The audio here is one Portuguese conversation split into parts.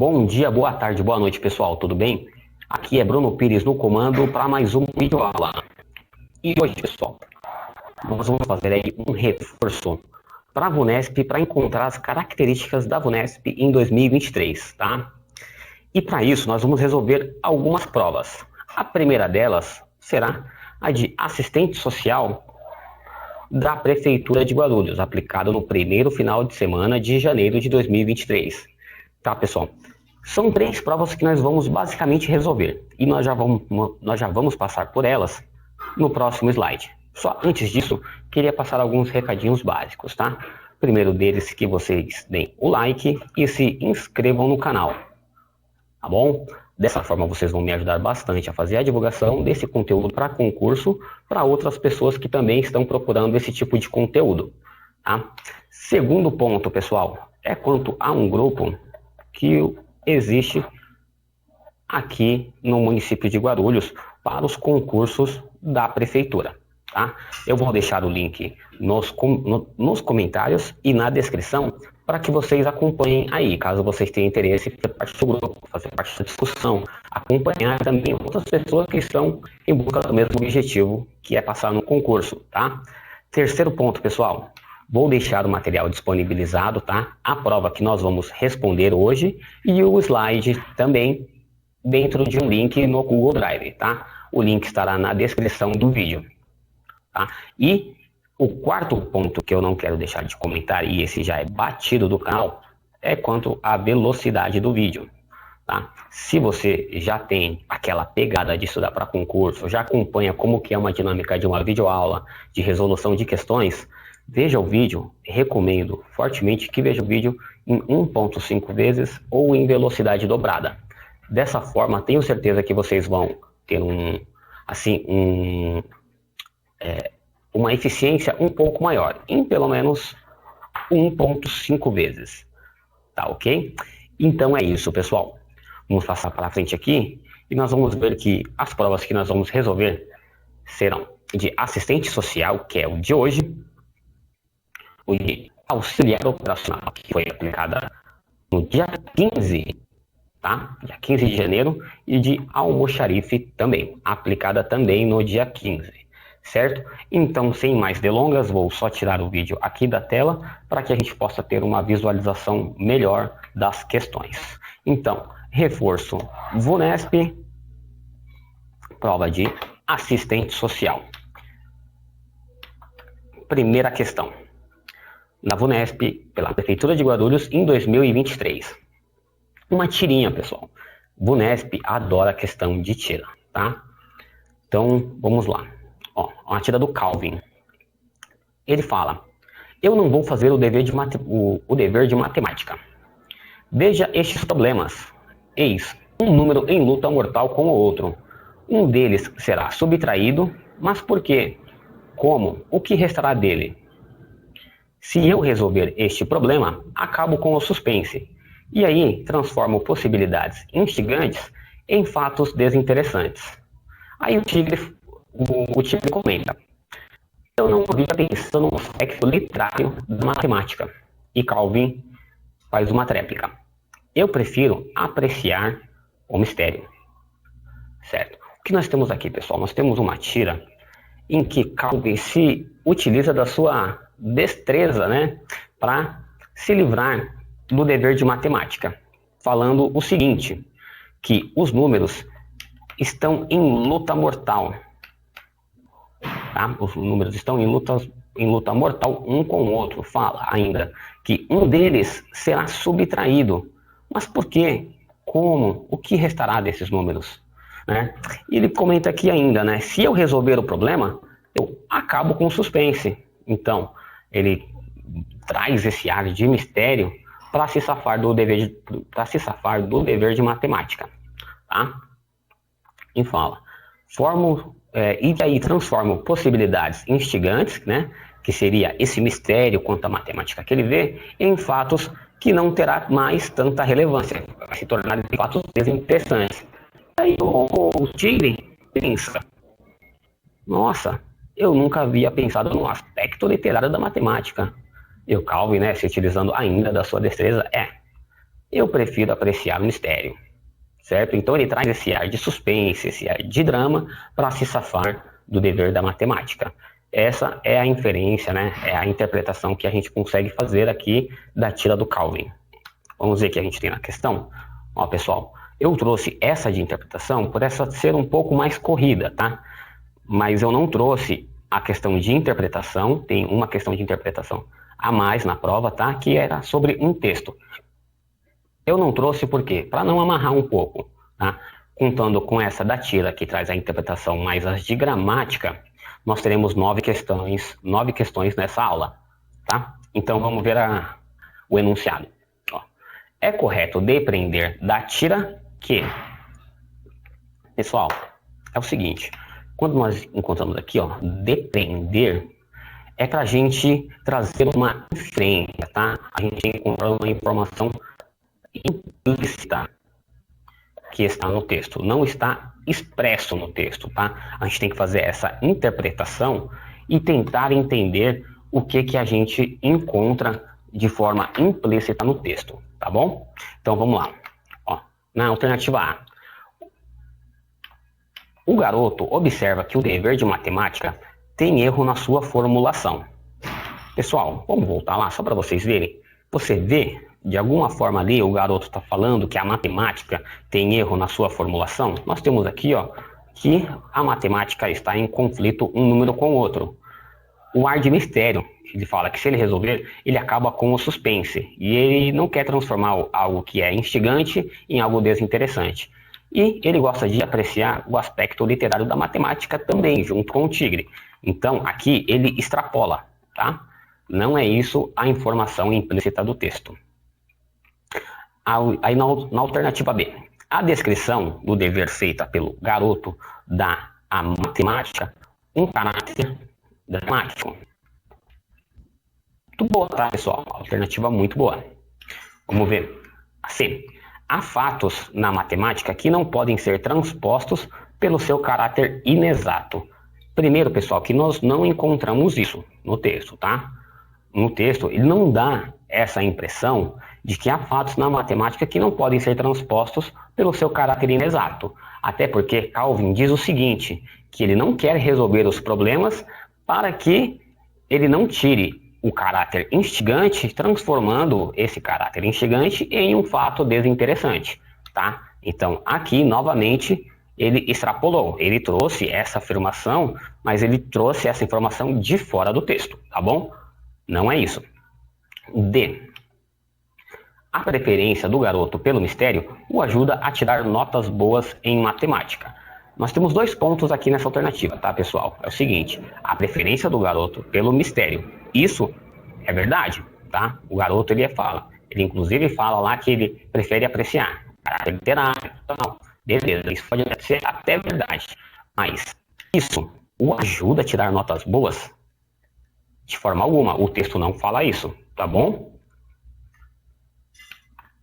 Bom dia, boa tarde, boa noite, pessoal, tudo bem? Aqui é Bruno Pires no comando para mais um vídeo aula. E hoje, pessoal, nós vamos fazer aí um reforço para a VUNESP para encontrar as características da VUNESP em 2023, tá? E para isso nós vamos resolver algumas provas. A primeira delas será a de assistente social da Prefeitura de Guarulhos, aplicada no primeiro final de semana de janeiro de 2023. Tá, pessoal? São 3 provas que nós vamos basicamente resolver e nós já vamos passar por elas no próximo slide. Só antes disso, queria passar alguns recadinhos básicos, tá? Primeiro deles, que vocês deem o like e se inscrevam no canal, tá bom? Dessa forma vocês vão me ajudar bastante a fazer a divulgação desse conteúdo para concurso, para outras pessoas que também estão procurando esse tipo de conteúdo, tá? Segundo ponto, pessoal, é quanto a um grupo que existe aqui no município de Guarulhos para os concursos da prefeitura, tá? Eu vou deixar o link nos comentários e na descrição para que vocês acompanhem aí, caso vocês tenham interesse em fazer parte do grupo, fazer parte da discussão, acompanhar também outras pessoas que estão em busca do mesmo objetivo, que é passar no concurso, tá? Terceiro ponto, pessoal, vou deixar o material disponibilizado, tá? A prova que nós vamos responder hoje e o slide também dentro de um link no Google Drive, tá? O link estará na descrição do vídeo, tá? E o quarto ponto que eu não quero deixar de comentar, e esse já é batido do canal, é quanto à velocidade do vídeo, tá? Se você já tem aquela pegada de estudar para concurso, já acompanha como que é uma dinâmica de uma videoaula de resolução de questões, veja o vídeo, recomendo fortemente que veja o vídeo em 1.5 vezes ou em velocidade dobrada. Dessa forma, tenho certeza que vocês vão ter uma eficiência um pouco maior, em pelo menos 1.5 vezes, tá ok? Então é isso, pessoal. Vamos passar para frente aqui e nós vamos ver que as provas que nós vamos resolver serão de assistente social, que é o de hoje, o de auxiliar operacional, que foi aplicada no dia 15, tá? Dia 15 de janeiro, e de almoxarife também, aplicada também no dia 15, certo? Então, sem mais delongas, vou só tirar o vídeo aqui da tela para que a gente possa ter uma visualização melhor das questões. Então, reforço VUNESP, prova de assistente social. Primeira questão. Na VUNESP, pela Prefeitura de Guarulhos, em 2023. Uma tirinha, pessoal. VUNESP adora a questão de tira, tá? Então, vamos lá. Ó, uma tira do Calvin. Ele fala: eu não vou fazer o dever de matemática. Veja estes problemas. Eis um número em luta mortal com o outro. Um deles será subtraído, mas por quê? Como? O que restará dele? Se eu resolver este problema, acabo com o suspense. E aí, transformo possibilidades instigantes em fatos desinteressantes. Aí o Tigre comenta: eu não havia pensado no aspecto literário da matemática. E Calvin faz uma tréplica: eu prefiro apreciar o mistério. Certo? O que nós temos aqui, pessoal? Nós temos uma tira em que Calvin se utiliza da sua destreza, né, para se livrar do dever de matemática, falando o seguinte, que os números estão em luta mortal, tá? Os números estão em luta mortal um com o outro. Fala ainda que um deles será subtraído. Mas por quê? Como? O que restará desses números? Né? E ele comenta aqui ainda, né? Se eu resolver o problema, eu acabo com o suspense. Então, ele traz esse ar de mistério para se safar do dever de matemática, tá? E fala: e daí transformo possibilidades instigantes, né, que seria esse mistério quanto à matemática que ele vê, em fatos que não terá mais tanta relevância, vai se tornar fatos desinteressantes. Aí o Tigre pensa: nossa, eu nunca havia pensado no aspecto literário da matemática. E o Calvin, né, se utilizando ainda da sua destreza, eu prefiro apreciar o mistério, certo? Então ele traz esse ar de suspense, esse ar de drama para se safar do dever da matemática. Essa é a inferência, né? É a interpretação que a gente consegue fazer aqui da tira do Calvin. Vamos ver o que a gente tem na questão. Ó, pessoal, eu trouxe essa de interpretação por essa ser um pouco mais corrida, tá? Mas eu não trouxe a questão de interpretação, tem uma questão de interpretação a mais na prova, tá? Que era sobre um texto. Eu não trouxe por quê? Para não amarrar um pouco, tá? Contando com essa da tira, que traz a interpretação mais as de gramática, nós teremos 9 questões nessa aula, tá? Então vamos ver o enunciado. Ó, é correto depreender da tira que... Pessoal, é o seguinte, quando nós encontramos aqui, ó, depreender, é para a gente trazer uma inferência, tá? A gente encontra uma informação implícita que está no texto, não está expresso no texto, tá? A gente tem que fazer essa interpretação e tentar entender o que a gente encontra de forma implícita no texto, tá bom? Então vamos lá. Ó, na alternativa A, o garoto observa que o dever de matemática tem erro na sua formulação. Pessoal, vamos voltar lá só para vocês verem. Você vê, de alguma forma ali, o garoto está falando que a matemática tem erro na sua formulação? Nós temos aqui, ó, que a matemática está em conflito um número com o outro. O ar de mistério, ele fala que se ele resolver, ele acaba com o suspense. E ele não quer transformar algo que é instigante em algo desinteressante. E ele gosta de apreciar o aspecto literário da matemática também, junto com o tigre. Então, aqui ele extrapola, tá? Não é isso a informação implícita do texto. Aí na alternativa B, a descrição do dever feita pelo garoto dá à matemática um caráter dramático. Muito boa, tá, pessoal? Alternativa muito boa. Vamos ver. C. Há fatos na matemática que não podem ser transpostos pelo seu caráter inexato. Primeiro, pessoal, que nós não encontramos isso no texto, tá? No texto, ele não dá essa impressão de que há fatos na matemática que não podem ser transpostos pelo seu caráter inexato. Até porque Calvin diz o seguinte, que ele não quer resolver os problemas para que ele não tire o caráter instigante, transformando esse caráter instigante em um fato desinteressante, tá? Então, aqui, novamente, ele extrapolou, ele trouxe essa afirmação, mas ele trouxe essa informação de fora do texto, tá bom? Não é isso. D. A preferência do garoto pelo mistério o ajuda a tirar notas boas em matemática. Nós temos 2 pontos aqui nessa alternativa, tá, pessoal? É o seguinte, a preferência do garoto pelo mistério. Isso é verdade, tá? O garoto, ele inclusive fala lá que ele prefere apreciar caráter literário, então, beleza, isso pode ser até verdade. Mas isso o ajuda a tirar notas boas? De forma alguma, o texto não fala isso, tá bom?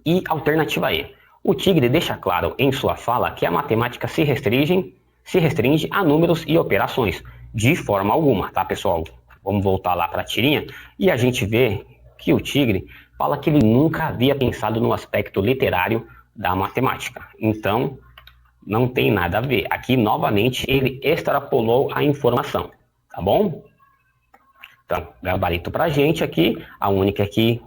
E alternativa E. O tigre deixa claro em sua fala que a matemática se restringe a números e operações. De forma alguma, tá, pessoal? Vamos voltar lá para a tirinha e a gente vê que o tigre fala que ele nunca havia pensado no aspecto literário da matemática. Então, não tem nada a ver. Aqui, novamente, ele extrapolou a informação, tá bom? Então, gabarito para a gente aqui, a única que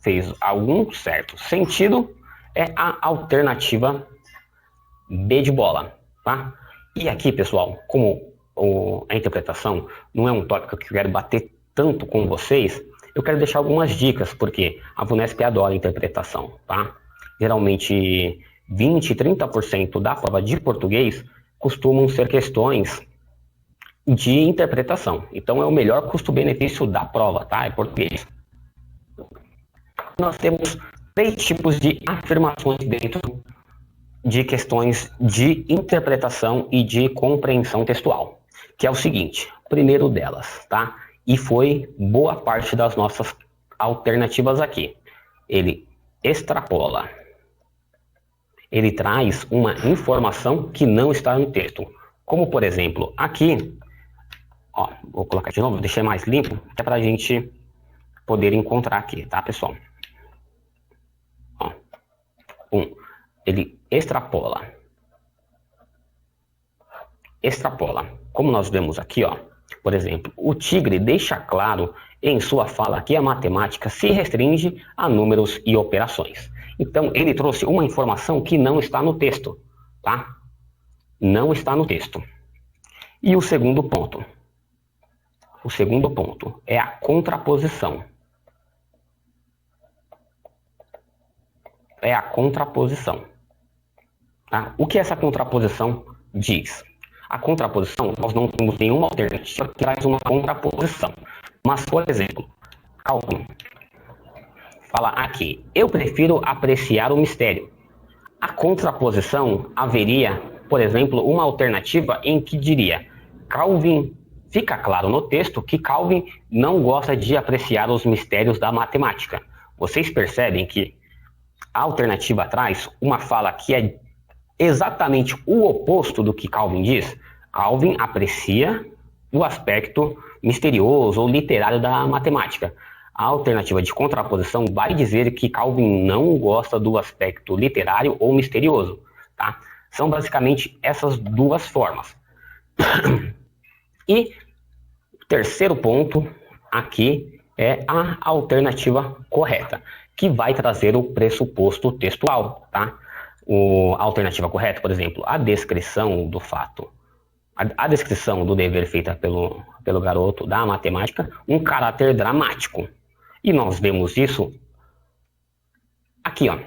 fez algum certo sentido é a alternativa B de bola, tá? E aqui, pessoal, como a interpretação não é um tópico que eu quero bater tanto com vocês, eu quero deixar algumas dicas, porque a VUNESP adora interpretação, tá? Geralmente, 20, 30% da prova de português costumam ser questões de interpretação. Então, é o melhor custo-benefício da prova, tá? É português. Nós temos 3 tipos de afirmações dentro de questões de interpretação e de compreensão textual, que é o seguinte, primeiro delas, tá? E foi boa parte das nossas alternativas aqui. Ele extrapola. Ele traz uma informação que não está no texto. Como, por exemplo, aqui, ó, vou colocar de novo, deixei mais limpo, que é para a gente poder encontrar aqui, tá, pessoal? Ó, Ele extrapola. Como nós vemos aqui, ó, por exemplo, o Tigre deixa claro em sua fala que a matemática se restringe a números e operações. Então, ele trouxe uma informação que não está no texto, tá? Não está no texto. E o segundo ponto? O segundo ponto é a contraposição. É a contraposição. Tá? O que essa contraposição diz? A contraposição, nós não temos nenhuma alternativa que traz uma contraposição. Mas, por exemplo, Calvin fala aqui, eu prefiro apreciar o mistério. A contraposição haveria, por exemplo, uma alternativa em que diria, Calvin, fica claro no texto que Calvin não gosta de apreciar os mistérios da matemática. Vocês percebem que a alternativa traz uma fala que é exatamente o oposto do que Calvin diz. Calvin aprecia o aspecto misterioso ou literário da matemática. A alternativa de contraposição vai dizer que Calvin não gosta do aspecto literário ou misterioso. Tá? São basicamente essas duas formas. E o terceiro ponto aqui é a alternativa correta, que vai trazer o pressuposto textual. Tá? A alternativa correta, por exemplo, a descrição do fato, a descrição do dever feita pelo garoto da matemática, um caráter dramático. E nós vemos isso aqui, ó.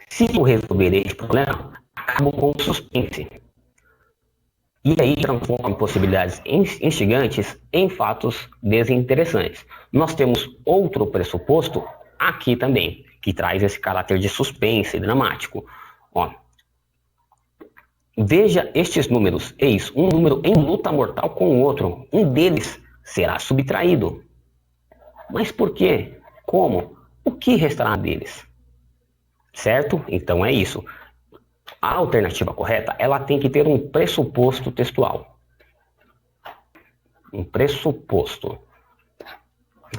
Se eu resolver este problema, acabo com o suspense. E aí transforma possibilidades instigantes em fatos desinteressantes. Nós temos outro pressuposto aqui também, que traz esse caráter de suspense dramático. Ó, veja estes números. Eis um número em luta mortal com o outro. Um deles será subtraído. Mas por quê? Como? O que restará deles? Certo? Então é isso. A alternativa correta, ela tem que ter um pressuposto textual. Um pressuposto.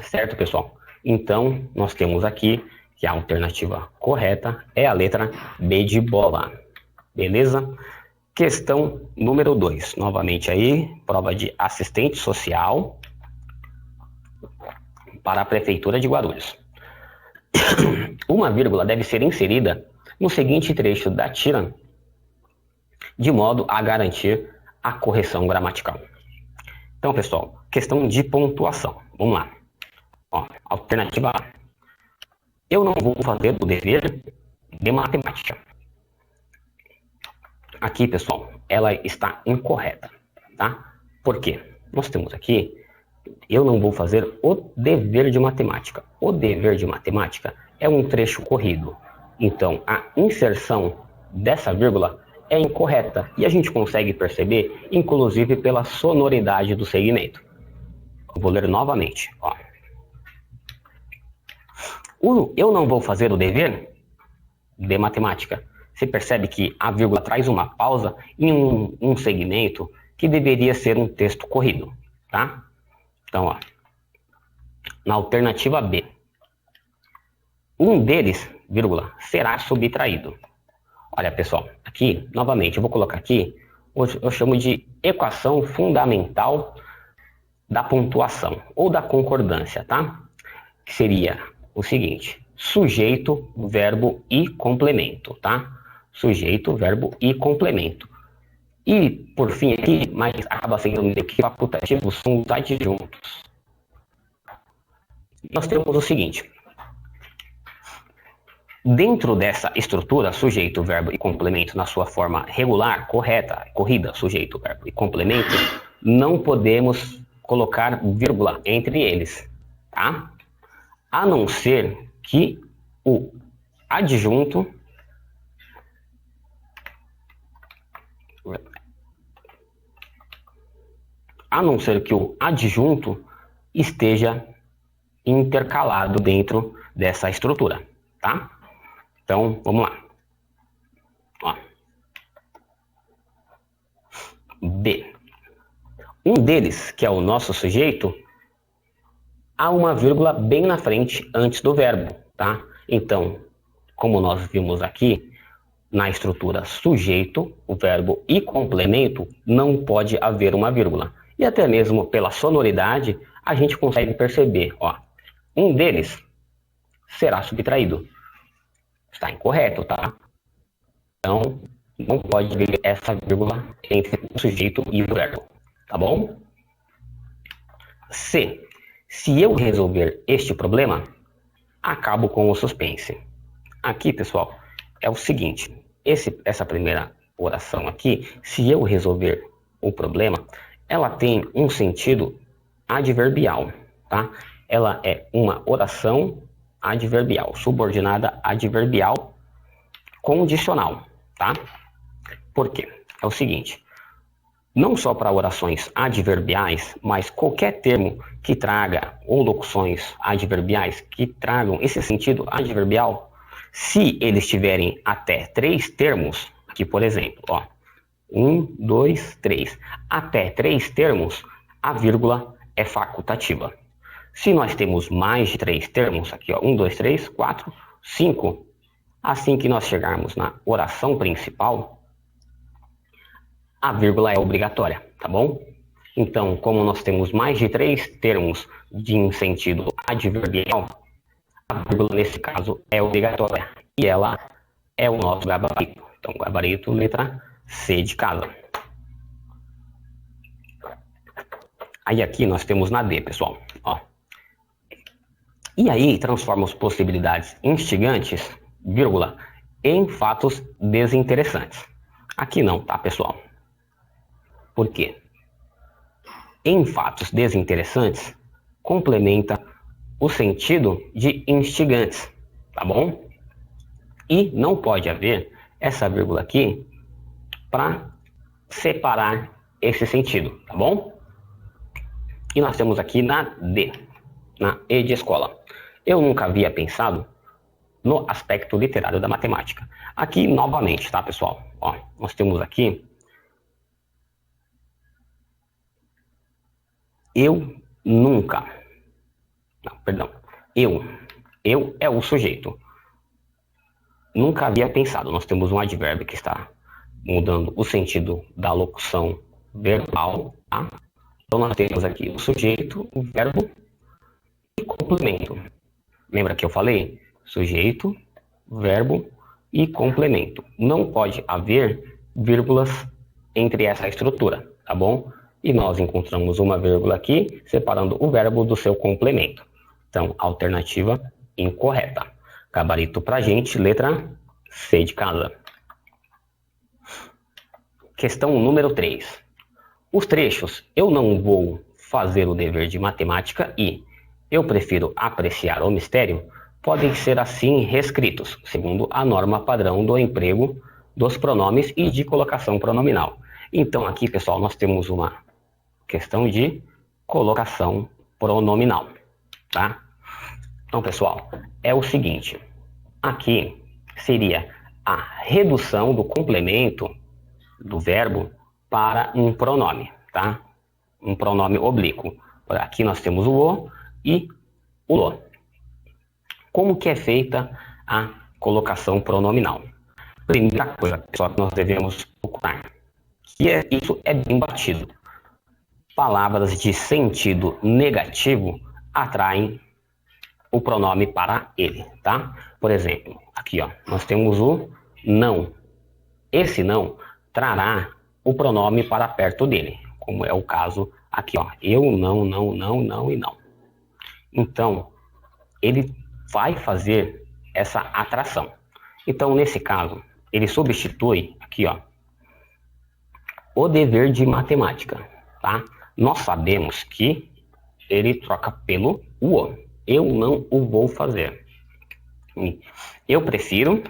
Certo, pessoal? Então, nós temos aqui que a alternativa correta é a letra B de bola. Beleza? Questão número 2. Novamente aí, prova de assistente social para a Prefeitura de Guarulhos. Uma vírgula deve ser inserida no seguinte trecho da tira, de modo a garantir a correção gramatical. Então, pessoal, questão de pontuação. Vamos lá. Ó, alternativa A. Eu não vou fazer o dever de matemática. Aqui, pessoal, ela está incorreta, tá? Por quê? Nós temos aqui, eu não vou fazer o dever de matemática. O dever de matemática é um trecho corrido. Então, a inserção dessa vírgula é incorreta. E a gente consegue perceber, inclusive, pela sonoridade do segmento. Eu vou ler novamente. Ó. Eu não vou fazer o dever de matemática. Você percebe que a vírgula traz uma pausa em um segmento que deveria ser um texto corrido. Tá? Então, ó, na alternativa B, um deles, vírgula, será subtraído. Olha, pessoal, aqui, novamente, eu vou colocar aqui, eu chamo de equação fundamental da pontuação, ou da concordância, tá? Que seria o seguinte, sujeito, verbo e complemento, tá? Sujeito, verbo e complemento. E, por fim, aqui, mas acaba sendo meio que facultativo, são os adjuntos. Nós temos o seguinte. Dentro dessa estrutura, sujeito, verbo e complemento na sua forma regular, correta, corrida, sujeito, verbo e complemento, não podemos colocar vírgula entre eles, tá? A não ser que o adjunto esteja intercalado dentro dessa estrutura, tá? Então, vamos lá. Ó. B. Um deles, que é o nosso sujeito, há uma vírgula bem na frente antes do verbo, tá? Então, como nós vimos aqui, na estrutura sujeito, o verbo e complemento, não pode haver uma vírgula. E até mesmo pela sonoridade, a gente consegue perceber, ó, um deles será subtraído. Está incorreto, tá? Então, não pode haver essa vírgula entre o sujeito e o verbo, tá bom? C. Se eu resolver este problema, acabo com o suspense. Aqui, pessoal, é o seguinte, essa primeira oração aqui, se eu resolver o problema, ela tem um sentido adverbial, tá? Ela é uma oração adverbial, subordinada adverbial condicional, tá? Por quê? É o seguinte, não só para orações adverbiais, mas qualquer termo que traga, ou locuções adverbiais que tragam esse sentido adverbial, se eles tiverem até 3 termos, aqui por exemplo, ó, 1, 2, 3, até 3 termos, a vírgula é facultativa. Se nós temos mais de 3 termos, aqui ó, 1, 2, 3, 4, 5, assim que nós chegarmos na oração principal, a vírgula é obrigatória, tá bom? Então, como nós temos mais de 3 termos de sentido adverbial, a vírgula nesse caso é obrigatória e ela é o nosso gabarito. Então, gabarito, letra C de casa. Aí aqui nós temos na D, pessoal. Ó. E aí transforma as possibilidades instigantes, vírgula, em fatos desinteressantes. Aqui não, tá, pessoal? Por quê? Em fatos desinteressantes, complementa o sentido de instigantes, tá bom? E não pode haver essa vírgula aqui para separar esse sentido, tá bom? E nós temos aqui na D, na E de escola. Eu nunca havia pensado no aspecto literário da matemática. Aqui, novamente, tá, pessoal? Ó, nós temos aqui eu nunca. Não, perdão. Eu é o sujeito. Nunca havia pensado. Nós temos um advérbio que está mudando o sentido da locução verbal, tá? Então nós temos aqui o sujeito, o verbo e complemento. Lembra que eu falei? Sujeito, verbo e complemento. Não pode haver vírgulas entre essa estrutura, tá bom? E nós encontramos uma vírgula aqui, separando o verbo do seu complemento. Então, alternativa incorreta. Gabarito pra gente, letra C de casa. Questão número 3. Os trechos eu não vou fazer o dever de matemática e eu prefiro apreciar o mistério podem ser assim reescritos, segundo a norma padrão do emprego dos pronomes e de colocação pronominal. Então aqui, pessoal, nós temos uma questão de colocação pronominal, tá? Então, pessoal, é o seguinte, aqui seria a redução do complemento do verbo para um pronome, tá? Um pronome oblíquo. Aqui nós temos o o e o lo. Como que é feita a colocação pronominal? Primeira coisa, pessoal, que nós devemos procurar, que isso é bem batido. Palavras de sentido negativo atraem o pronome para ele, tá? Por exemplo, aqui ó, nós temos o não. Esse não trará o pronome para perto dele, como é o caso aqui ó, eu não, não, não, não e não. Então, ele vai fazer essa atração. Então, nesse caso, ele substitui aqui ó, o dever de matemática, tá? Nós sabemos que ele troca pelo o. Eu não o vou fazer. Eu prefiro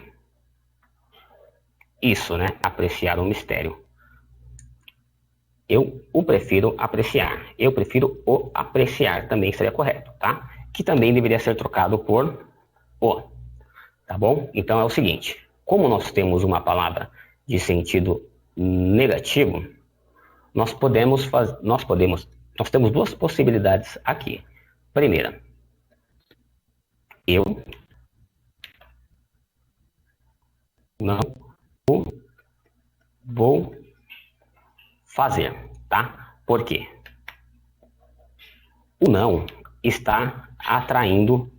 isso, né? Apreciar o mistério. Eu o prefiro apreciar. Eu prefiro o apreciar, também seria correto, tá? Que também deveria ser trocado por o. Tá bom? Então é o seguinte, como nós temos uma palavra de sentido negativo, nós temos duas possibilidades aqui. Primeira, eu Não vou fazer, tá? Por quê? O não está atraindo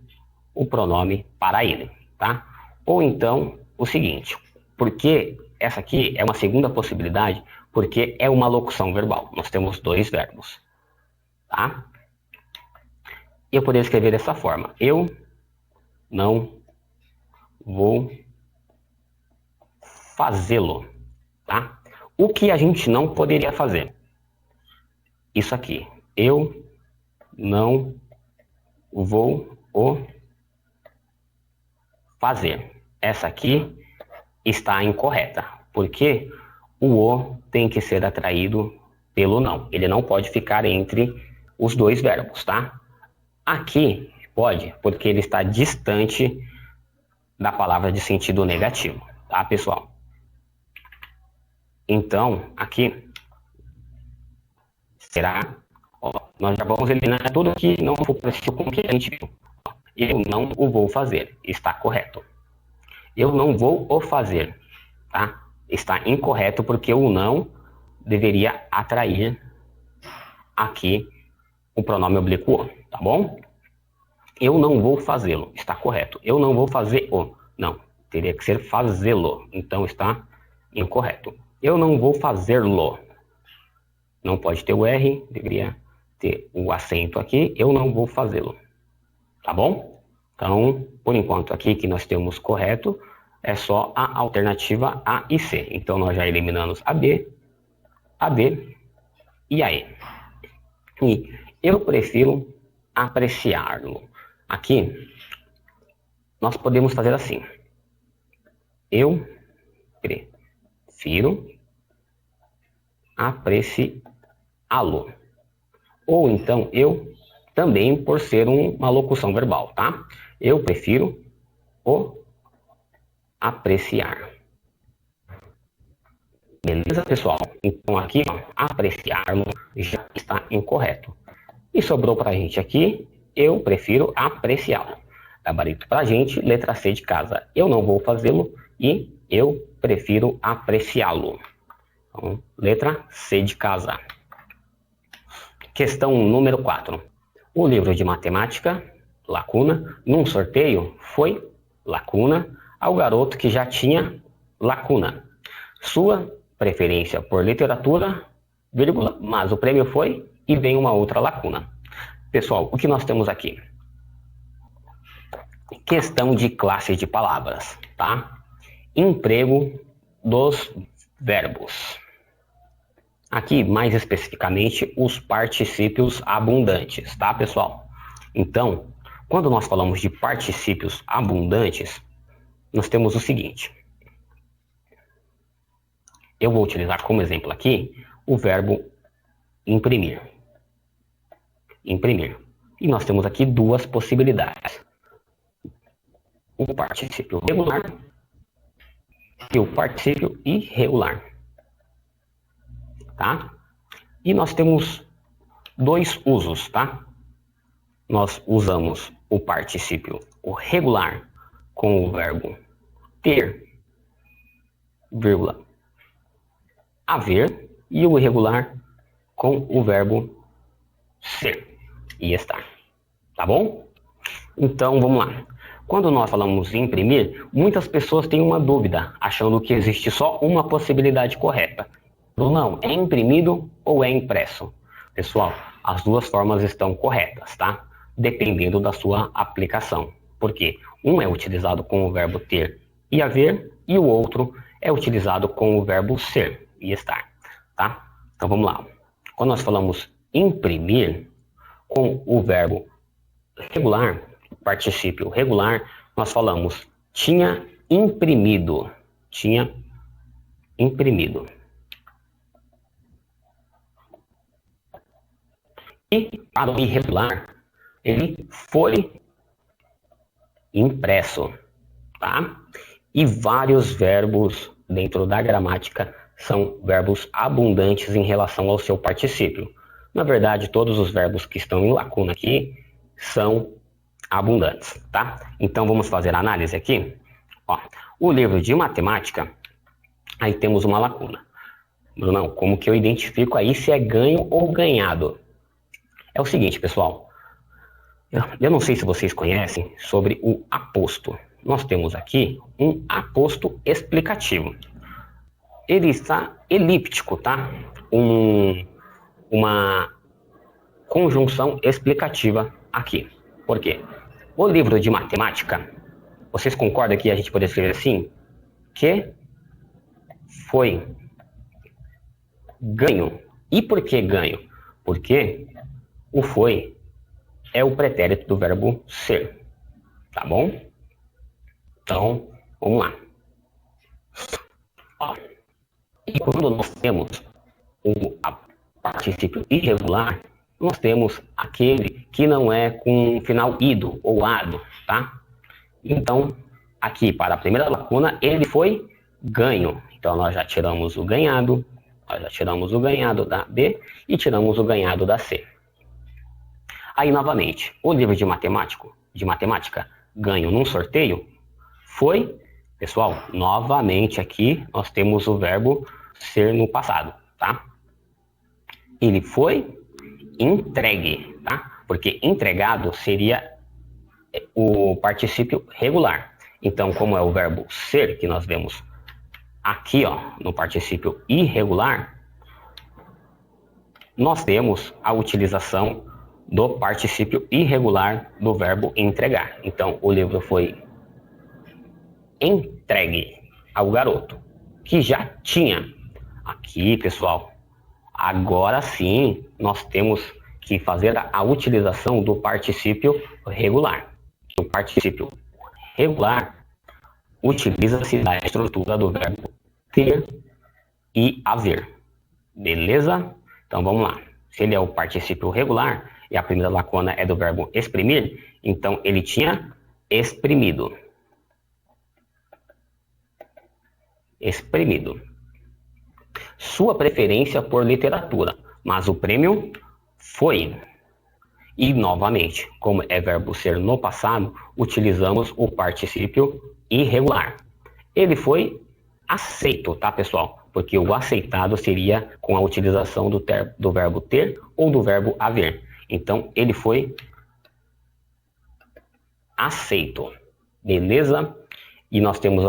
o pronome para ele, tá? Ou então, o seguinte, porque essa aqui é uma segunda possibilidade, porque é uma locução verbal. Nós temos dois verbos, tá? Eu poderia escrever dessa forma. Eu não vou fazê-lo, tá? O que a gente não poderia fazer? Isso aqui. Eu não vou o fazer. Essa aqui está incorreta, porque o o tem que ser atraído pelo não. Ele não pode ficar entre os dois verbos, tá? Aqui pode, porque ele está distante da palavra de sentido negativo, tá, pessoal? Então, aqui será, ó, nós já vamos eliminar tudo que não for parecido com o que a gente viu. Eu não o vou fazer, está correto. Eu não vou o fazer, tá? Está incorreto porque o não deveria atrair aqui o pronome oblíquo o, tá bom? Eu não vou fazê-lo, está correto. Eu não vou fazer o, não, teria que ser fazê-lo, então está incorreto. Eu não vou fazê-lo, não pode ter o R, deveria ter o acento aqui, eu não vou fazê-lo, tá bom? Então, por enquanto aqui que nós temos correto, é só a alternativa A e C. Então, nós já eliminamos a B, a D e a E. E eu prefiro apreciá-lo. Aqui, nós podemos fazer assim. Eu prefiro apreciá-lo. Ou então, eu também, por ser uma locução verbal, tá? Eu prefiro o apreciar. Beleza, pessoal? Então aqui, ó, apreciar-lo já está incorreto. E sobrou para a gente aqui, eu prefiro apreciá-lo. Gabarito para a gente, letra C de casa. Eu não vou fazê-lo e eu prefiro apreciá-lo. Então, letra C de casa. Questão número 4. O livro de matemática, lacuna, num sorteio foi, lacuna, ao garoto que já tinha, lacuna. Sua preferência por literatura, vírgula, mas o prêmio foi, e vem uma outra lacuna. Pessoal, o que nós temos aqui? Questão de classe de palavras, tá? Emprego dos verbos. Aqui, mais especificamente, os particípios abundantes, tá, pessoal? Então, quando nós falamos de particípios abundantes, nós temos o seguinte. Eu vou utilizar como exemplo aqui o verbo imprimir. Imprimir. E nós temos aqui duas possibilidades. O particípio regular e o particípio irregular. Tá? E nós temos dois usos, tá? Nós usamos o particípio regular com o verbo ter, vírgula, haver, e o irregular com o verbo ser e estar, tá bom? Então, vamos lá. Quando nós falamos em imprimir, muitas pessoas têm uma dúvida, achando que existe só uma possibilidade correta. Não, é imprimido ou é impresso? Pessoal, as duas formas estão corretas, tá? Dependendo da sua aplicação. Porque um é utilizado com o verbo ter e haver, e o outro é utilizado com o verbo ser e estar, tá? Então vamos lá. Quando nós falamos imprimir, com o verbo regular, particípio regular, nós falamos tinha imprimido. Tinha imprimido. E para o irregular, ele foi impresso, tá? E vários verbos dentro da gramática são verbos abundantes em relação ao seu particípio. Na verdade, todos os verbos que estão em lacuna aqui são abundantes, tá? Então vamos fazer a análise aqui. Ó, o livro de matemática, aí temos uma lacuna. Brunão, como que eu identifico aí se é ganho ou ganhado? É o seguinte, pessoal. Eu não sei se vocês conhecem sobre o aposto. Nós temos aqui um aposto explicativo. Ele está elíptico, tá? Uma conjunção explicativa aqui. Por quê? O livro de matemática, vocês concordam que a gente pode escrever assim? Que foi ganho. E por que ganho? Porque o foi é o pretérito do verbo ser. Tá bom? Então, vamos lá. Ó, e quando nós temos o particípio irregular, nós temos aquele que não é com final ido ou ado, tá? Então, aqui para a primeira lacuna, ele foi ganho. Então, nós já tiramos o ganhado, nós já tiramos o ganhado da B e tiramos o ganhado da C. Aí, novamente, o livro de matemática, ganho num sorteio, foi, pessoal, novamente aqui nós temos o verbo ser no passado, tá? Ele foi entregue, tá? Porque entregado seria o particípio regular. Então, como é o verbo ser, que nós vemos aqui, ó, no particípio irregular, nós temos a utilização do particípio irregular do verbo entregar. Então, o livro foi entregue ao garoto, que já tinha. Aqui, pessoal, agora sim, nós temos que fazer a utilização do particípio regular. O particípio regular utiliza-se da estrutura do verbo ter e haver. Beleza? Então vamos lá. Se ele é o particípio regular e a primeira lacuna é do verbo exprimir, então ele tinha exprimido. Exprimido. Sua preferência por literatura, mas o prêmio foi. E novamente, como é verbo ser no passado, utilizamos o particípio irregular. Ele foi aceito, tá, pessoal? Porque o aceitado seria com a utilização do verbo ter ou do verbo haver. Então, ele foi aceito. Beleza? E nós temos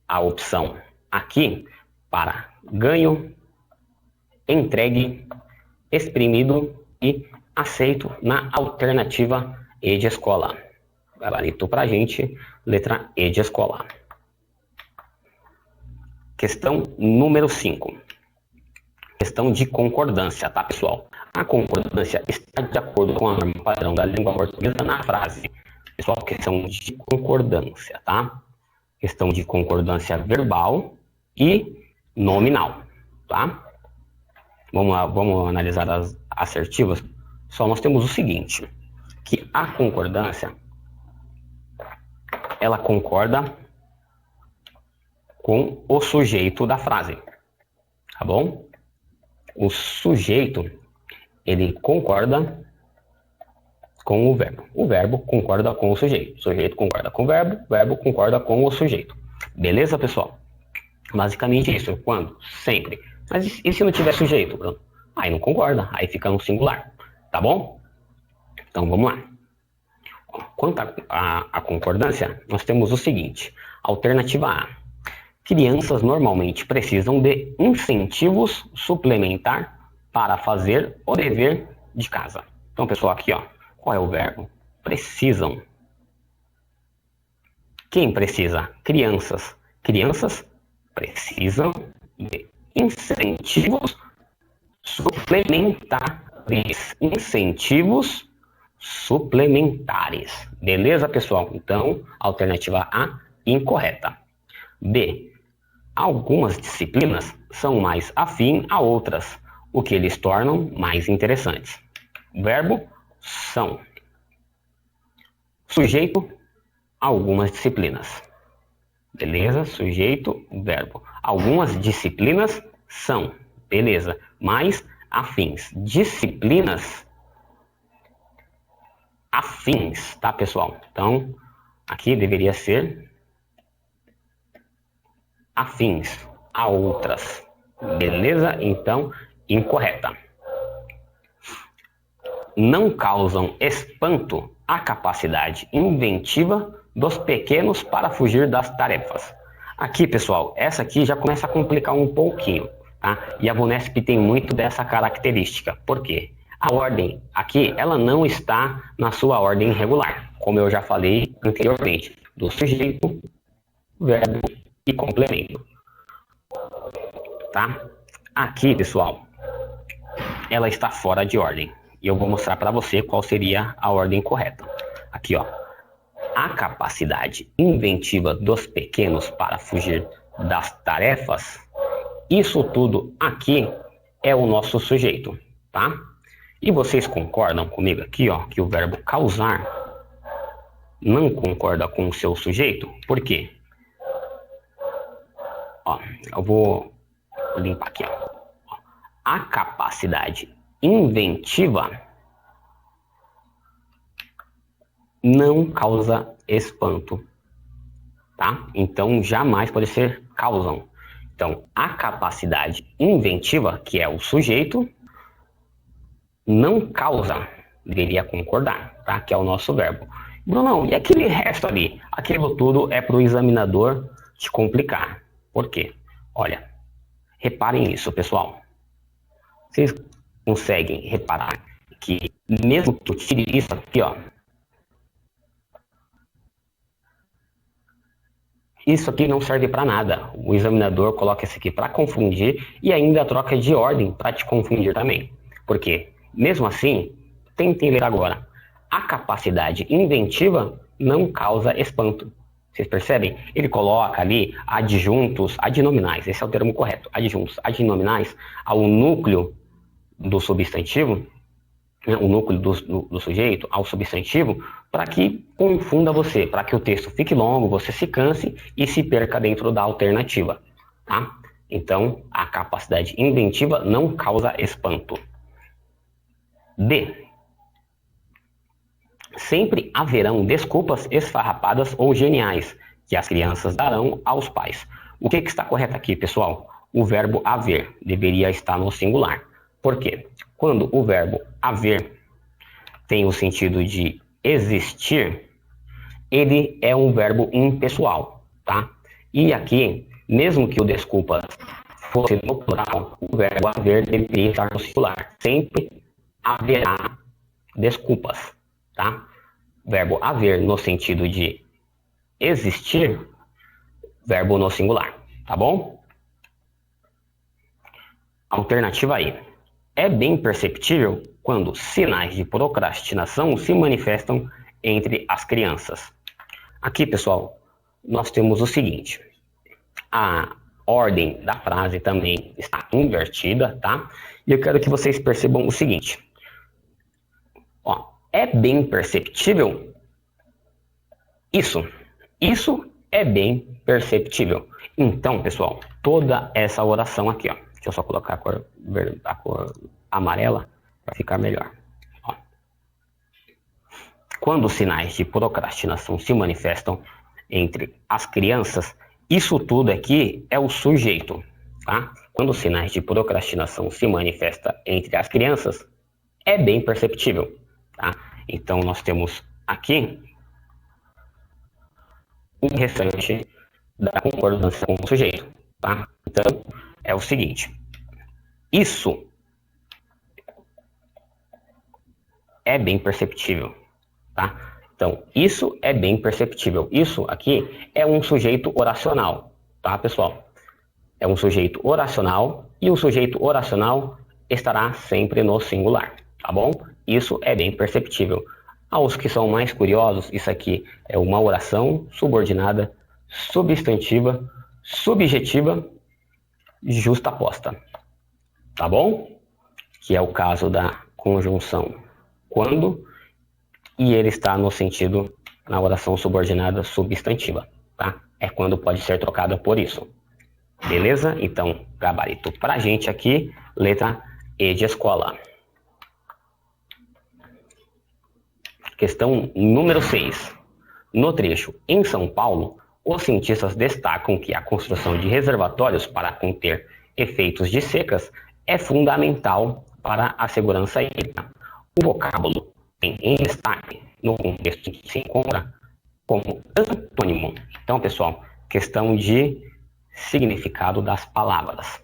a opção aqui para ganho, entregue, exprimido e aceito na alternativa E de escola. Gabarito pra gente, letra E de escola. Questão número 5. Questão de concordância, tá, pessoal? A concordância está de acordo com a norma padrão da língua portuguesa na frase. Pessoal, questão de concordância, tá? Questão de concordância verbal e nominal, tá? Vamos lá, vamos analisar as assertivas. Só nós temos o seguinte, que a concordância, ela concorda com o sujeito da frase, tá bom? O sujeito, ele concorda com o verbo concorda com o sujeito concorda com o verbo concorda com o sujeito. Beleza, pessoal? Basicamente isso. Quando? Sempre. Mas e se não tiver sujeito, Bruno? Aí não concorda, aí fica no singular, tá bom? Então vamos lá. Quanto à concordância, nós temos o seguinte. Alternativa A. Crianças normalmente precisam de incentivos suplementar para fazer o dever de casa. Então, pessoal, aqui, ó, qual é o verbo? Precisam. Quem precisa? Crianças. Crianças precisam de incentivos suplementares. Incentivos suplementares. Beleza, pessoal? Então, alternativa A, incorreta. B. Algumas disciplinas são mais afins a outras, o que eles tornam mais interessantes. Verbo, são. Sujeito, algumas disciplinas. Beleza? Sujeito, verbo. Algumas disciplinas são. Beleza. Mais afins. Disciplinas afins, tá, pessoal? Então, aqui deveria ser afins a outras. Beleza? Então, incorreta. Não causam espanto a capacidade inventiva dos pequenos para fugir das tarefas. Aqui, pessoal, essa aqui já começa a complicar um pouquinho, tá? E a VUNESP tem muito dessa característica. Por quê? A ordem aqui, ela não está na sua ordem regular, como eu já falei anteriormente, do sujeito, verbo e complemento. Tá? Aqui, pessoal, ela está fora de ordem. E eu vou mostrar para você qual seria a ordem correta. Aqui, ó. A capacidade inventiva dos pequenos para fugir das tarefas, isso tudo aqui é o nosso sujeito, tá? E vocês concordam comigo aqui, ó, que o verbo causar não concorda com o seu sujeito? Por quê? Ó, eu vou limpar aqui, ó. A capacidade inventiva não causa espanto, tá? Então, jamais pode ser causam. Então, a capacidade inventiva, que é o sujeito, não causa, deveria concordar, tá? Que é o nosso verbo. Brunão, e aquele resto ali? Aquilo tudo é para o examinador te complicar. Por quê? Olha, reparem nisso, pessoal. Vocês conseguem reparar que mesmo que eu tire isso aqui, ó, isso aqui não serve para nada. O examinador coloca isso aqui para confundir e ainda troca de ordem para te confundir também. Por quê? Mesmo assim, tentem ler agora. A capacidade inventiva não causa espanto. Vocês percebem? Ele coloca ali adjuntos, adnominais, esse é o termo correto, adjuntos, adnominais ao núcleo do substantivo, né, o núcleo do sujeito ao substantivo, para que confunda você, para que o texto fique longo, você se canse e se perca dentro da alternativa. Tá? Então, a capacidade inventiva não causa espanto. D. Sempre haverão desculpas esfarrapadas ou geniais que as crianças darão aos pais. O que está correto aqui, pessoal? O verbo haver deveria estar no singular. Por quê? Quando o verbo haver tem o sentido de existir, ele é um verbo impessoal, tá? E aqui, mesmo que o desculpa fosse no plural, o verbo haver deveria estar no singular. Sempre haverá desculpas, tá? Verbo haver no sentido de existir, verbo no singular, tá bom? Alternativa aí. É bem perceptível quando sinais de procrastinação se manifestam entre as crianças. Aqui, pessoal, nós temos o seguinte. A ordem da frase também está invertida, tá? E eu quero que vocês percebam o seguinte. Ó, é bem perceptível isso. Isso é bem perceptível. Então, pessoal, toda essa oração aqui, ó. Deixa eu só colocar a cor amarela para ficar melhor. Ó. Quando os sinais de procrastinação se manifestam entre as crianças, isso tudo aqui é o sujeito, tá? Quando os sinais de procrastinação se manifestam entre as crianças, é bem perceptível, tá? Então, nós temos aqui o restante da concordância com o sujeito, tá? Então, é o seguinte, isso é bem perceptível, tá? Então, isso é bem perceptível. Isso aqui é um sujeito oracional, tá, pessoal? É um sujeito oracional e o sujeito oracional estará sempre no singular, tá bom? Isso é bem perceptível. Aos que são mais curiosos, isso aqui é uma oração subordinada, substantiva, subjetiva, justaposta, tá bom? Que é o caso da conjunção quando e ele está no sentido na oração subordinada substantiva, tá? É quando pode ser trocada por isso. Beleza? Então, gabarito pra gente aqui, letra E de escola. Questão número 6. No trecho, em São Paulo, os cientistas destacam que a construção de reservatórios para conter efeitos de secas é fundamental para a segurança hídrica. O vocábulo tem em destaque no contexto em que se encontra como antônimo. Então, pessoal, questão de significado das palavras.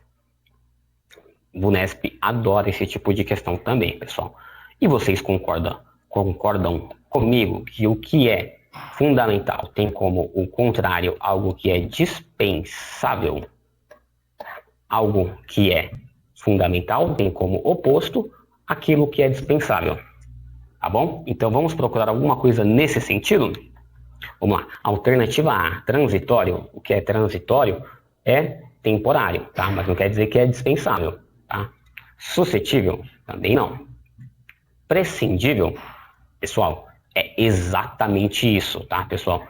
O Vunesp adora esse tipo de questão também, pessoal. E vocês concordam comigo que o que é fundamental tem como o contrário algo que é dispensável? Algo que é fundamental tem como oposto aquilo que é dispensável. Tá bom? Então vamos procurar alguma coisa nesse sentido? Vamos lá. Alternativa A, transitório. O que é transitório é temporário, tá? Mas não quer dizer que é dispensável, tá? Suscetível? Também não. Prescindível? Pessoal, é exatamente isso, tá, pessoal?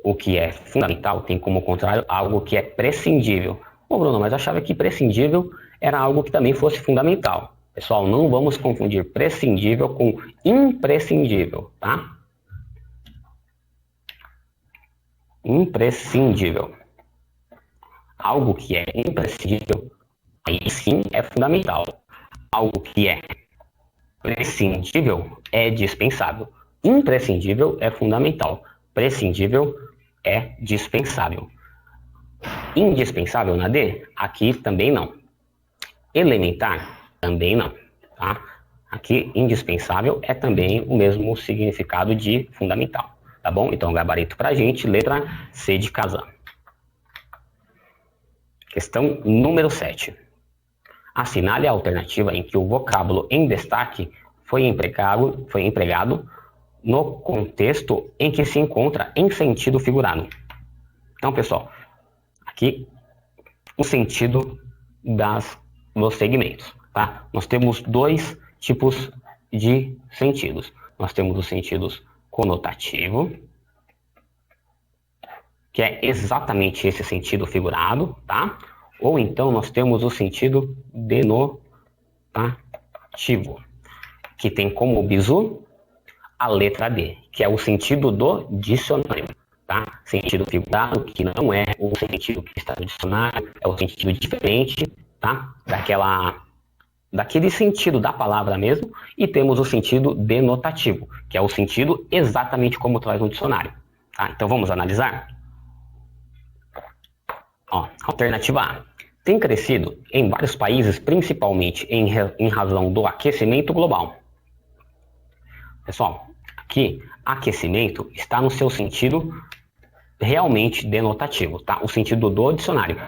O que é fundamental tem como contrário algo que é prescindível. Ô, Bruno, mas eu achava que prescindível era algo que também fosse fundamental. Pessoal, não vamos confundir prescindível com imprescindível, tá? Imprescindível. Algo que é imprescindível, aí sim é fundamental. Algo que é prescindível é dispensável. Imprescindível é fundamental. Prescindível é dispensável. Indispensável na D? Aqui também não. Elementar? Também não. Tá? Aqui, indispensável é também o mesmo significado de fundamental. Tá bom? Então, gabarito pra gente, letra C de Kazan. Questão número 7. Assinale a alternativa em que o vocábulo em destaque foi empregado no contexto em que se encontra em sentido figurado. Então, pessoal, aqui o sentido dos segmentos, tá? Nós temos dois tipos de sentidos. Nós temos os sentidos conotativo, que é exatamente esse sentido figurado, tá? Ou então nós temos o sentido denotativo, que tem como bizu a letra D, que é o sentido do dicionário, tá? Sentido figurado, que não é o sentido que está no dicionário, é o sentido diferente, tá? Daquele sentido da palavra mesmo, e temos o sentido denotativo, que é o sentido exatamente como traz no dicionário, tá? Então vamos analisar? Ó, alternativa A. Tem crescido em vários países, principalmente em razão do aquecimento global. Pessoal, aqui, aquecimento está no seu sentido realmente denotativo, tá? O sentido do dicionário,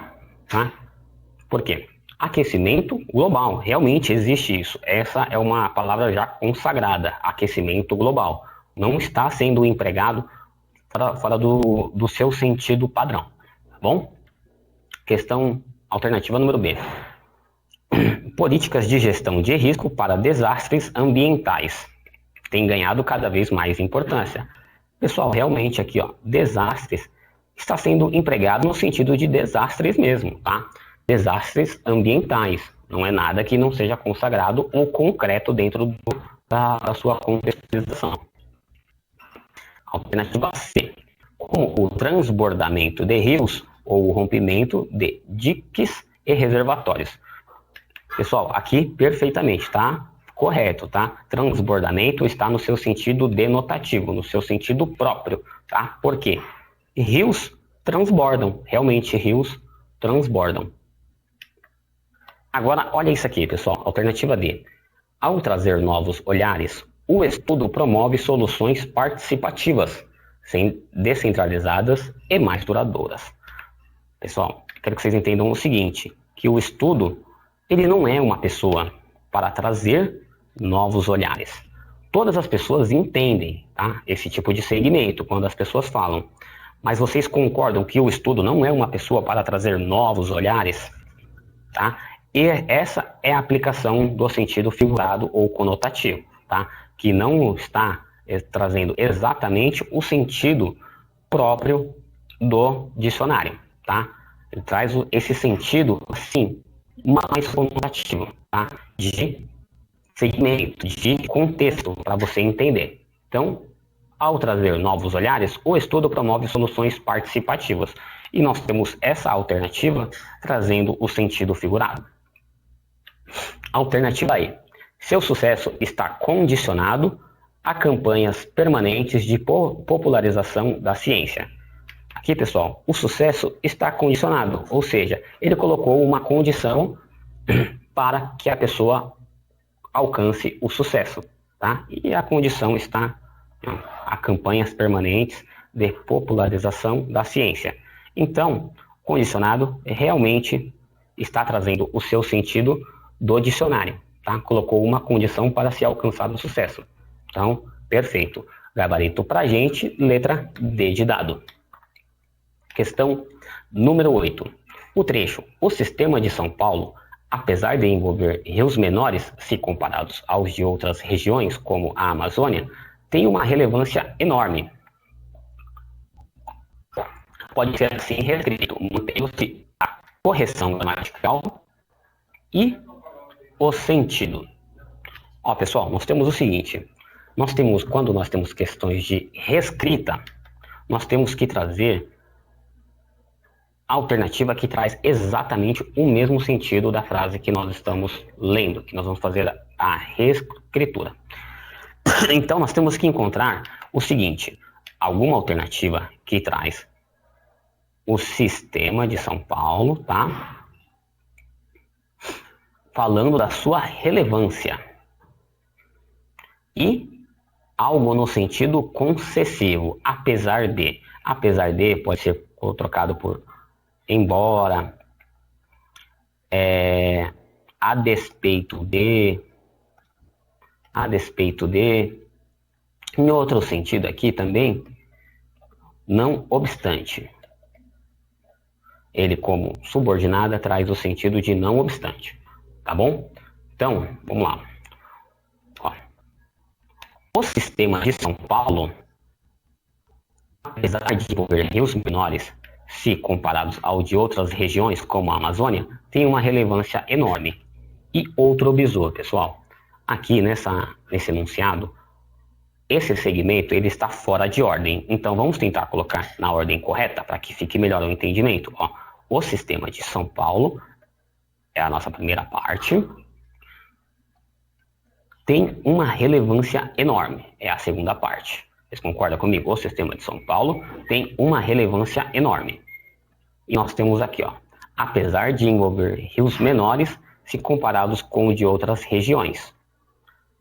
tá? Por quê? Aquecimento global, realmente existe isso. Essa é uma palavra já consagrada, aquecimento global. Não está sendo empregado fora do seu sentido padrão, tá bom? Questão alternativa número B. Políticas de gestão de risco para desastres ambientais têm ganhado cada vez mais importância. Pessoal, realmente aqui, ó, desastres está sendo empregado no sentido de desastres mesmo, tá? Desastres ambientais. Não é nada que não seja consagrado ou concreto dentro da sua contextualização. Alternativa C. Como o transbordamento de rios ou o rompimento de diques e reservatórios. Pessoal, aqui perfeitamente, tá? Correto, tá? Transbordamento está no seu sentido denotativo, no seu sentido próprio, tá? Por quê? Rios transbordam, realmente rios transbordam. Agora, olha isso aqui, pessoal, alternativa D. Ao trazer novos olhares, o estudo promove soluções participativas, descentralizadas e mais duradouras. Pessoal, quero que vocês entendam o seguinte, que o estudo, ele não é uma pessoa para trazer novos olhares. Todas as pessoas entendem, tá, esse tipo de segmento quando as pessoas falam. Mas vocês concordam que o estudo não é uma pessoa para trazer novos olhares? Tá? E essa é a aplicação do sentido figurado ou conotativo, tá? Que não está trazendo exatamente o sentido próprio do dicionário, tá? Ele traz esse sentido, assim, mais conotativo, tá? De segmento, de contexto, para você entender. Então, Ao trazer novos olhares, o estudo promove soluções participativas. E nós temos essa alternativa trazendo o sentido figurado. Alternativa E. Seu sucesso está condicionado a campanhas permanentes de popularização da ciência. Aqui, pessoal, o sucesso está condicionado, ou seja, ele colocou uma condição para que a pessoa alcance o sucesso, tá? E a condição está a campanhas permanentes de popularização da ciência. Então, condicionado realmente está trazendo o seu sentido do dicionário, tá? Colocou uma condição para se alcançar o sucesso. Então, perfeito. Gabarito pra gente, letra D de dado. Questão número 8. O trecho: o sistema de São Paulo, apesar de envolver rios menores, se comparados aos de outras regiões, como a Amazônia, tem uma relevância enorme. Pode ser assim reescrito, mantendo-se a correção gramatical e o sentido. Ó, pessoal, nós temos o seguinte, quando nós temos questões de reescrita, nós temos que trazer a alternativa que traz exatamente o mesmo sentido da frase que nós estamos lendo, que nós vamos fazer a reescritura. Então, nós temos que encontrar o seguinte, alguma alternativa que traz o sistema de São Paulo, tá? Falando da sua relevância. E algo no sentido concessivo, apesar de. Apesar de pode ser trocado por embora, a despeito de, em outro sentido aqui também, não obstante. Ele, como subordinada, traz o sentido de não obstante, tá bom? Então, vamos lá. Ó. O sistema de São Paulo, apesar de envolver rios menores, se comparados ao de outras regiões, como a Amazônia, tem uma relevância enorme. E outro bizu, pessoal. Aqui nesse enunciado, esse segmento ele está fora de ordem. Então vamos tentar colocar na ordem correta para que fique melhor o entendimento. Ó, o sistema de São Paulo é a nossa primeira parte. Tem uma relevância enorme. É a segunda parte. Vocês concordam comigo? O sistema de São Paulo tem uma relevância enorme. E nós temos aqui, ó, apesar de envolver rios menores, se comparados com o de outras regiões.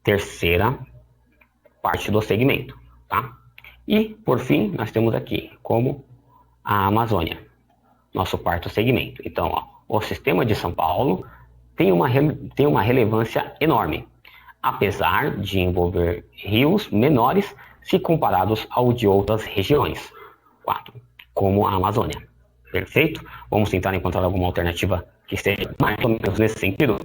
Terceira parte do segmento, tá? E, por fim, nós temos aqui, como a Amazônia, nosso quarto segmento. Então, ó, o sistema de São Paulo tem uma relevância enorme, apesar de envolver rios menores, se comparados ao de outras regiões. 4. Como a Amazônia. Perfeito? Vamos tentar encontrar alguma alternativa que esteja mais ou menos nesse sentido.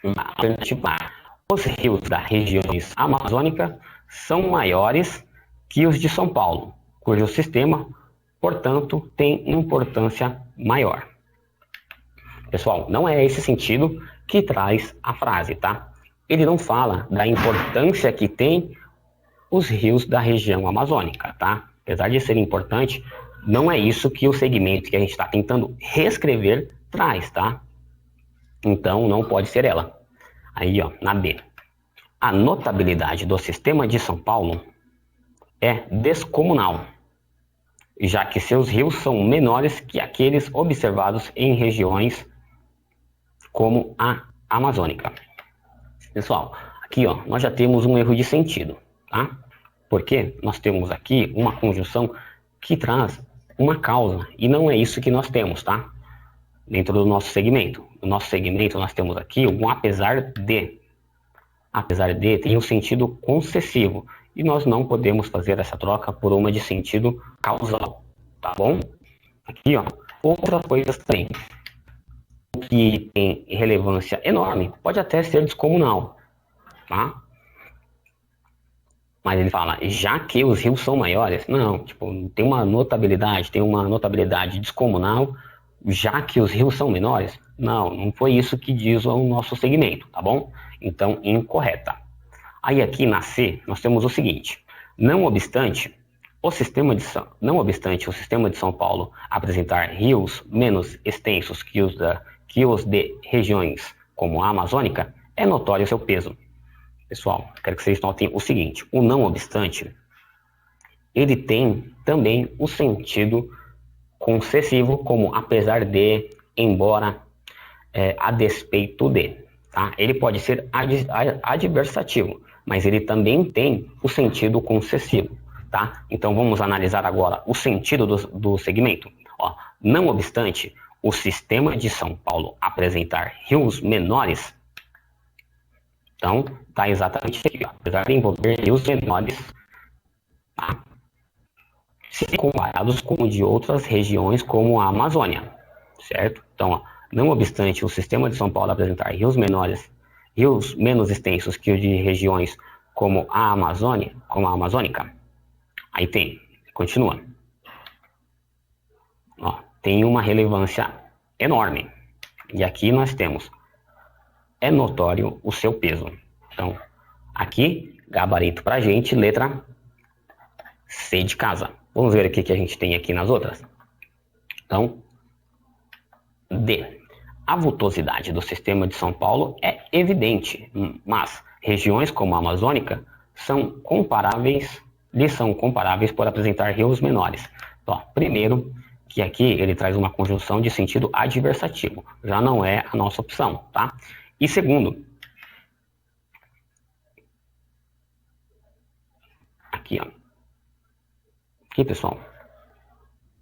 Alternativa A. Os rios das regiões amazônicas são maiores que os de São Paulo, cujo sistema, portanto, tem importância maior. Pessoal, não é esse sentido que traz a frase, tá? Ele não fala da importância que tem os rios da região amazônica, tá? Apesar de ser importante, não é isso que o segmento que a gente está tentando reescrever traz, tá? Então, não pode ser ela. Aí, ó, na B. A notabilidade do sistema de São Paulo é descomunal, já que seus rios são menores que aqueles observados em regiões como a amazônica. Pessoal, aqui, ó, nós já temos um erro de sentido, tá? Porque nós temos aqui uma conjunção que traz uma causa, e não é isso que nós temos, tá? Dentro do nosso segmento. No nosso segmento nós temos aqui um apesar de. Apesar de tem um sentido concessivo, e nós não podemos fazer essa troca por uma de sentido causal, tá bom? Aqui, ó, outras coisas também. O que tem relevância enorme pode até ser descomunal, tá? Mas ele fala, já que os rios são maiores, não, tipo, tem uma notabilidade descomunal, já que os rios são menores? Não foi isso que diz o nosso segmento, tá bom? Então, incorreta. Aí aqui na C, nós temos o seguinte, Não obstante, não obstante o sistema de São Paulo apresentar rios menos extensos que os de regiões como a amazônica, é notório seu peso. Pessoal, quero que vocês notem o seguinte: o não obstante, ele tem também o sentido concessivo, como apesar de, embora, a despeito de. Tá? Ele pode ser adversativo, mas ele também tem o sentido concessivo. Tá? Então vamos analisar agora o sentido do segmento. Ó, não obstante o sistema de São Paulo apresentar rios menores, então está exatamente aqui, ó, apesar de envolver rios menores, tá? Se comparados com o de outras regiões como a Amazônia, certo? Então, ó, não obstante o sistema de São Paulo apresentar rios menos extensos que o de regiões como a Amazônia, como a amazônica, aí continua. Ó, tem uma relevância enorme. E aqui nós temos, é notório o seu peso. Então, aqui, gabarito pra gente, letra C de casa. Vamos ver o que a gente tem aqui nas outras. Então, D. A vultosidade do sistema de São Paulo é evidente, mas regiões como a amazônica lhes são comparáveis por apresentar rios menores. Então, primeiro, que aqui ele traz uma conjunção de sentido adversativo, já não é a nossa opção, tá? E segundo, aqui, ó, aqui pessoal,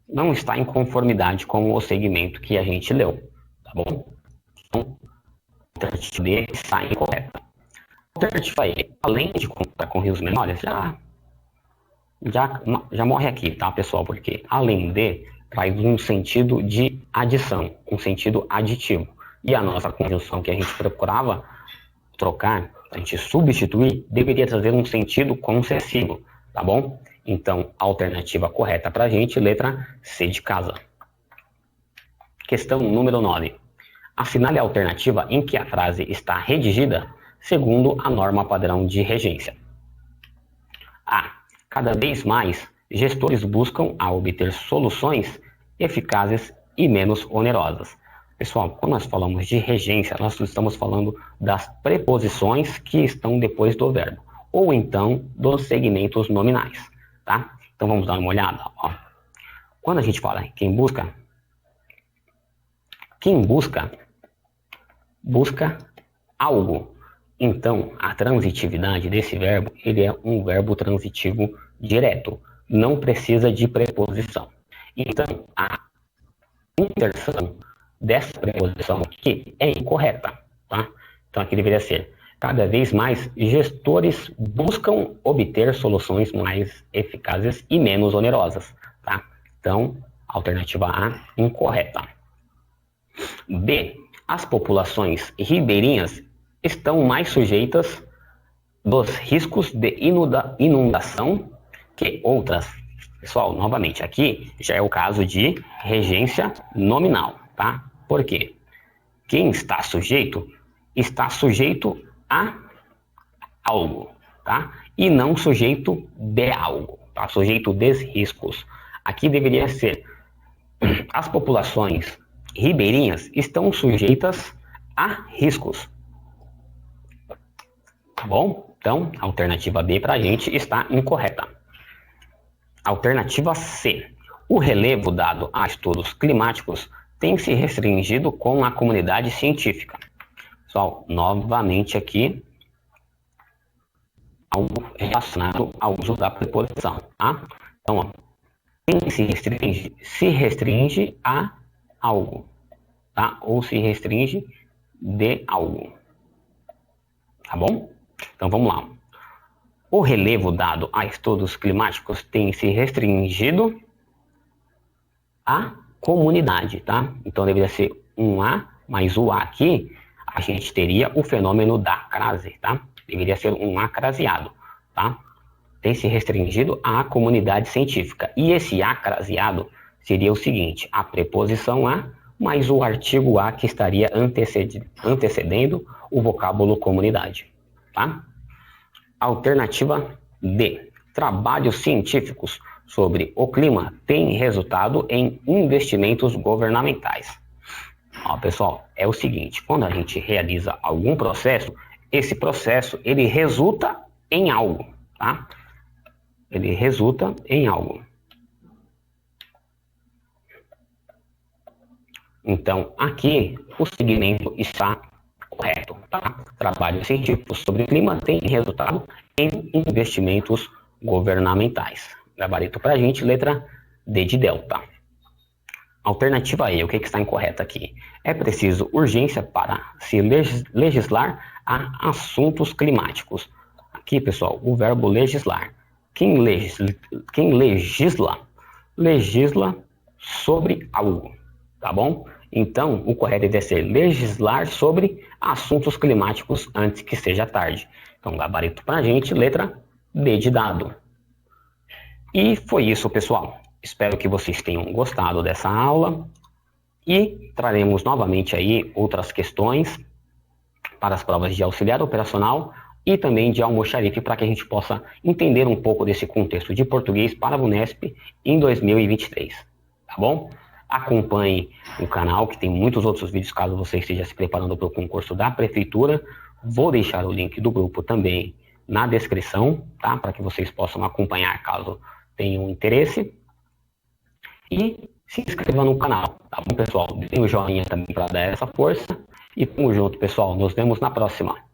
não está em conformidade com o segmento que a gente leu, tá bom? Então, a alternativa D está incorreta. A alternativa E, além de contar com rios menores, já morre aqui, tá, pessoal? Porque além de, traz um sentido de adição, um sentido aditivo. E a nossa conjunção que a gente procurava trocar, a gente substituir, deveria trazer um sentido concessivo, tá bom? Então, a alternativa correta para a gente, letra C de casa. Questão número 9. Assinale a alternativa em que a frase está redigida segundo a norma padrão de regência. A. Cada vez mais, gestores buscam a obter soluções eficazes e menos onerosas. Pessoal, quando nós falamos de regência, nós estamos falando das preposições que estão depois do verbo, ou então dos segmentos nominais, tá? Então vamos dar uma olhada, ó. Quando a gente fala quem busca, busca algo. Então, a transitividade desse verbo, ele é um verbo transitivo direto, não precisa de preposição. Então, a inserção dessa preposição aqui é incorreta, tá? Então, aqui deveria ser: cada vez mais, gestores buscam obter soluções mais eficazes e menos onerosas, tá? Então, alternativa A, incorreta. B. As populações ribeirinhas estão mais sujeitas dos riscos de inundação que outras. Pessoal, novamente, aqui já é o caso de regência nominal, tá? Por quê? Quem está sujeito a algo, tá? E não sujeito de algo, tá? Sujeito dos riscos. Aqui deveria ser: as populações ribeirinhas estão sujeitas a riscos. Tá bom? Então, a alternativa B para a gente está incorreta. Alternativa C. O relevo dado a estudos climáticos tem se restringido com a comunidade científica. Pessoal, novamente aqui, algo relacionado ao uso da preposição, tá? Então, ó, tem se restringe a algo, tá? Ou se restringe de algo. Tá bom? Então vamos lá. O relevo dado a estudos climáticos tem se restringido à comunidade, tá? Então deveria ser um A, mas o A aqui, a gente teria o fenômeno da crase, tá? Deveria ser um A craseado, tá? Tem se restringido à comunidade científica. E esse A craseado seria o seguinte: a preposição a, mais o artigo a que estaria antecedendo o vocábulo comunidade, tá? Alternativa D. trabalhos científicos sobre o clima têm resultado em investimentos governamentais. Ó, pessoal, é o seguinte, quando a gente realiza algum processo, esse processo ele resulta em algo, tá? Ele resulta em algo. Então, aqui o segmento está correto, tá? Trabalhos científicos sobre o clima têm resultado em investimentos governamentais. Gabarito para a gente, letra D de delta. Alternativa E, o que está incorreto aqui? É preciso urgência para se legislar a assuntos climáticos. Aqui, pessoal, o verbo legislar. Quem legisla, legisla sobre algo, tá bom? Então, o correto deve ser legislar sobre assuntos climáticos antes que seja tarde. Então, gabarito para a gente, letra D de dado. E foi isso, pessoal. Espero que vocês tenham gostado dessa aula e traremos novamente aí outras questões para as provas de auxiliar operacional e também de almoxarife para que a gente possa entender um pouco desse contexto de português para a VUNESP em 2023, tá bom? Acompanhe o canal que tem muitos outros vídeos caso você esteja se preparando para o concurso da Prefeitura. Vou deixar o link do grupo também na descrição, tá? Para que vocês possam acompanhar caso tenham interesse. E se inscreva no canal, tá bom, pessoal? Dê um joinha também para dar essa força. E tamo junto, pessoal. Nos vemos na próxima.